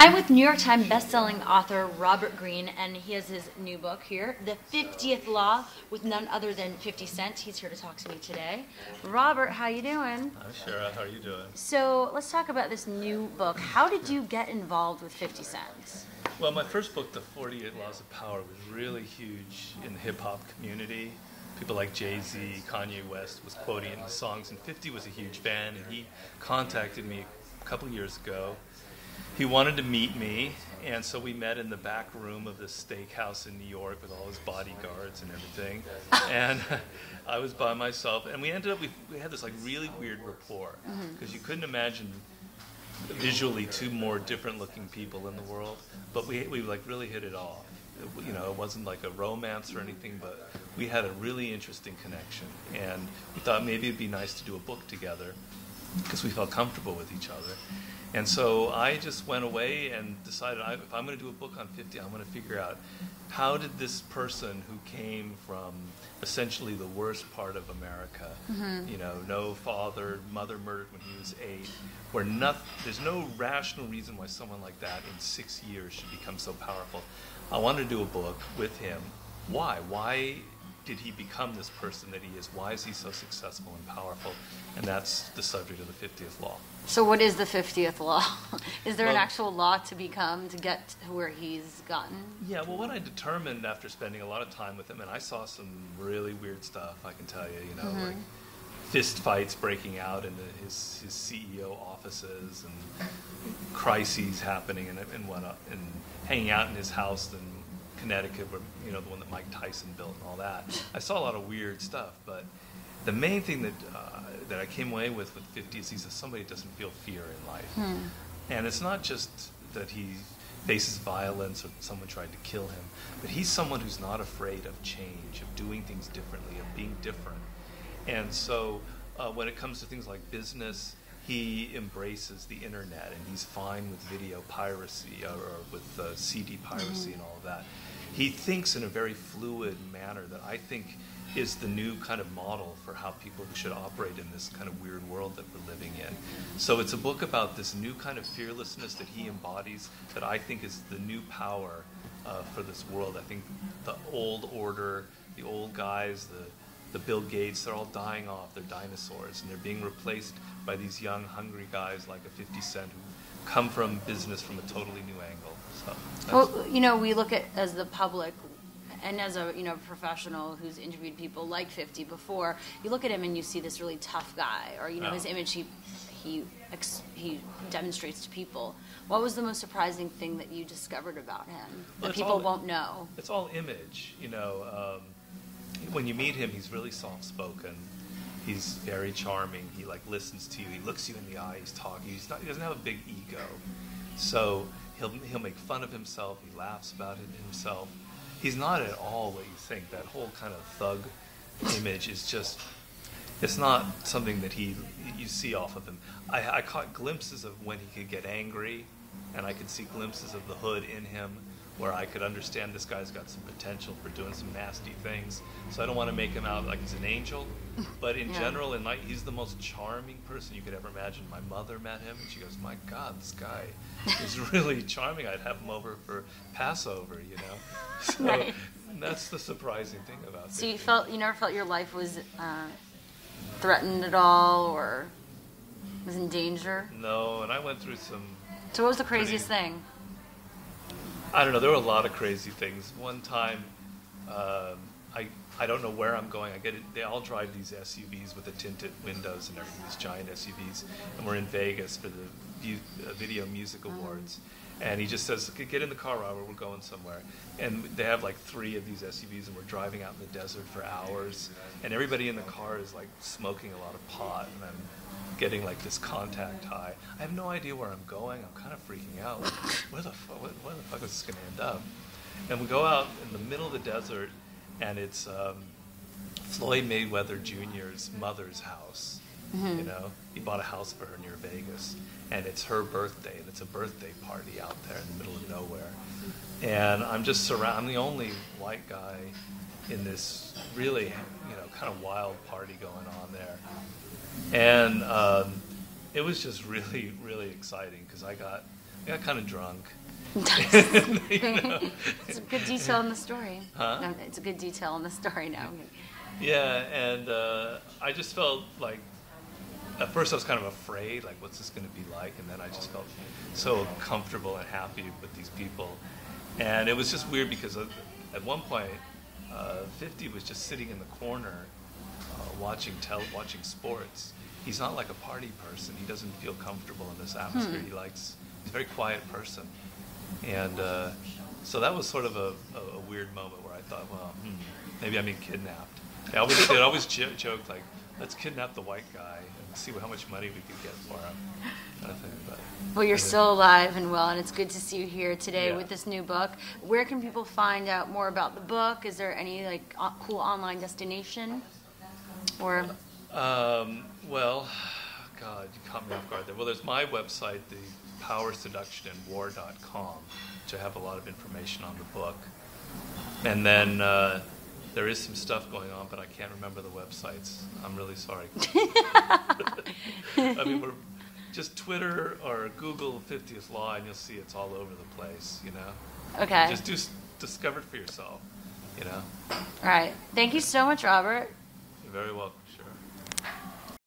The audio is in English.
I'm with New York Times bestselling author Robert Greene, and he has his new book here, The 50th Law, with none other than 50 Cent. He's here to talk to me today. Robert, how you doing? Hi, Shira. How are you doing? So let's talk about this new book. How did you get involved with 50 Cent? Well, my first book, The 48 Laws of Power, was really huge in the hip-hop community. People like Jay-Z, Kanye West was quoting it in his songs, and 50 was a huge fan, and he contacted me a couple years ago. He wanted to meet me, and so we met in the back room of this steakhouse in New York with all his bodyguards and everything. And I was by myself, and we ended up, we had this like really weird rapport, because you couldn't imagine visually two more different looking people in the world, but we like really hit it off. You know, it wasn't like a romance or anything, but we had a really interesting connection, and we thought maybe it'd be nice to do a book together because we felt comfortable with each other. And so I just went away and decided if I'm going to do a book on 50, I'm going to figure out how did this person who came from essentially the worst part of America, you know, no father, mother murdered when he was 8, where there's no rational reason why someone like that in 6 years should become so powerful. I wanted to do a book with him. Why? Why did he become this person that he is? Why is he so successful and powerful? And that's the subject of the 50th law. So what is the 50th law? Is there an actual law to get to where he's gotten? Yeah, well, what I determined after spending a lot of time with him, and I saw some really weird stuff, I can tell you, like fist fights breaking out in his CEO offices and crises happening and whatnot, and hanging out in his house in Connecticut, where, you know, the one that Mike Tyson built and all that. I saw a lot of weird stuff, but the main thing that I came away with 50 is he's somebody who doesn't feel fear in life. And it's not just that he faces violence or someone tried to kill him, but he's someone who's not afraid of change, of doing things differently, of being different. And so when it comes to things like business, he embraces the internet, and he's fine with video piracy or with CD piracy and all of that. He thinks in a very fluid manner that I think is the new kind of model for how people should operate in this kind of weird world that we're living in. So it's a book about this new kind of fearlessness that he embodies that I think is the new power for this world. I think the old order, the old guys, the Bill Gates, they're all dying off. They're dinosaurs, and they're being replaced by these young, hungry guys like a 50 Cent who come from business from a totally new angle. So, well, you know, we look at, as the public, and as a professional who's interviewed people like 50 before, you look at him and you see this really tough guy, or his image he demonstrates to people. What was the most surprising thing that you discovered about him that people won't know? It's all image, when you meet him, he's really soft-spoken. He's very charming. He listens to you. He looks you in the eye. He's talking. He doesn't have a big ego, so he'll make fun of himself. He laughs about it himself. He's not at all what you think. That whole kind of thug image is it's not something that you see off of him. I caught glimpses of when he could get angry, and I could see glimpses of the hood in him where I could understand this guy's got some potential for doing some nasty things. So I don't want to make him out like he's an angel, but in general, he's the most charming person you could ever imagine. My mother met him, and she goes, "My God, this guy is really charming. I'd have him over for Passover, So right. That's the surprising thing about it. So you never felt your life was threatened at all, or was in danger? No, and I went through some... So what was the craziest thing? I don't know. There were a lot of crazy things. One time, I don't know where I'm going. They all drive these SUVs with the tinted windows and everything, these giant SUVs, and we're in Vegas for the Video Music Awards. And he just says, "Get in the car, Robert. We're going somewhere." And they have 3 of these SUVs, and we're driving out in the desert for hours. And everybody in the car is smoking a lot of pot, and I'm getting this contact high. I have no idea where I'm going. I'm kind of freaking out. Where the fuck is this going to end up? And we go out in the middle of the desert, and it's Floyd Mayweather Jr.'s mother's house. He bought a house for her near Vegas, and it's her birthday, and it's a birthday party out there in the middle of nowhere. And I'm just surrounded. I'm the only white guy in this really, kind of wild party going on there. And it was just really, really exciting because I got I got kind of drunk. It's a good detail in the story. Huh? No, it's a good detail in the story now. Yeah, and I just felt like, at first I was kind of afraid, like, what's this going to be like? And then I just felt so comfortable and happy with these people. And it was just weird because at one point, 50 was just sitting in the corner watching sports. He's not like a party person. He doesn't feel comfortable in this atmosphere. He's a very quiet person. And so that was sort of a weird moment where I thought, well, maybe I'm being kidnapped. I always joked, like, let's kidnap the white guy and see how much money we could get for him. Kind of thing. But, well, you're still alive and well, and it's good to see you here today Yeah. with this new book. Where can people find out more about the book? Is there any like cool online destination? Or well, God, you caught me off guard there. Well, there's my website, thepowerseductionandwar.com, which I have a lot of information on the book. And then there is some stuff going on, but I can't remember the websites. I'm really sorry. I mean, we're just Twitter or Google 50th Law, and you'll see it's all over the place, you know? okay, Just discover it for yourself, you know? all right. Thank you so much, Robert. You're very welcome.